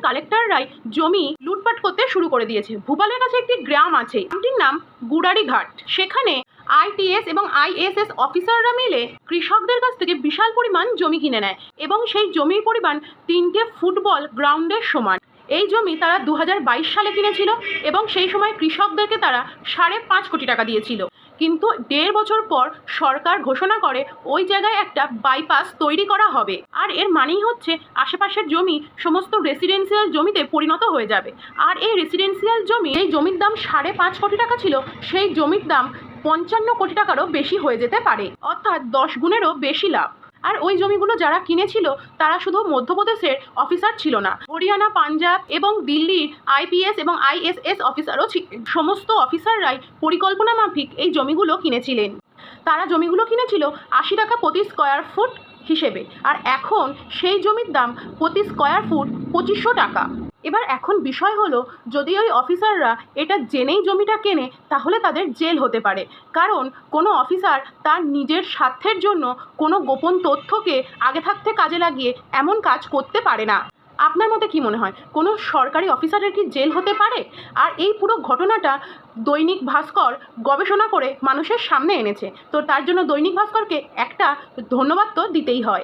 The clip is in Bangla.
কালেক্টররাই জমি লুটপাট করতে শুরু করে দিয়েছে। ভূপালের কাছে একটি গ্রাম আছে, গ্রামটির নাম গুড়ারি ঘাট। সেখানে আইটিএস এবং আইএসএস অফিসাররা মিলে কৃষকদের কাছ থেকে বিশাল পরিমাণ জমি কিনে নেয় এবং সেই জমির পরিমাণ 3টে ফুটবল গ্রাউন্ডের সমান। এই জমি তারা 2022 সালে কিনেছিল এবং সেই সময় কৃষকদেরকে তারা 5.5 কোটি টাকা দিয়েছিল। কিন্তু 1.5 বছর পর সরকার ঘোষণা করে ওই জায়গায় একটা বাইপাস তৈরি করা হবে, আর এর মানেই হচ্ছে আশেপাশের জমি সমস্ত রেসিডেন্সিয়াল জমিতে পরিণত হয়ে যাবে। আর এই রেসিডেন্সিয়াল জমি, এই জমির দাম 5.5 কোটি টাকা ছিল, সেই জমির দাম 55 কোটি টাকারও বেশি হয়ে যেতে পারে, অর্থাৎ 10 গুণেরও বেশি লাভ। আর ওই জমিগুলো যারা কিনেছিল তারা শুধু মধ্যপ্রদেশের অফিসার ছিল না, হরিয়ানা, পাঞ্জাব এবং দিল্লির আইপিএস এবং আইএসএস অফিসারও সমস্ত অফিসাররাই পরিকল্পনা মাফিক এই জমিগুলো কিনেছিলেন। তারা জমিগুলো কিনেছিল 80 টাকা প্রতি স্কোয়ার ফুট হিসেবে, আর এখন সেই জমির দাম প্রতি স্কোয়ার ফুট 2500 টাকা। এবার এখন বিষয় হলো, যদি ওই অফিসাররা এটা জেনেই জমিটা কেনে তাহলে তাদের জেল হতে পারে, কারণ কোনো অফিসার তার নিজের স্বার্থের জন্য কোনো গোপন তথ্যকে আগে থাকতে কাজে লাগিয়ে এমন কাজ করতে পারে না। আপনার মতে কি মনে হয়, কোনো সরকারি অফিসারের কি জেল হতে পারে? আর এই পুরো ঘটনাটা দৈনিক ভাস্কর গবেষণা করে মানুষের সামনে এনেছে, তো তার জন্য দৈনিক ভাস্করকে একটা ধন্যবাদ তো দিতেই হয়।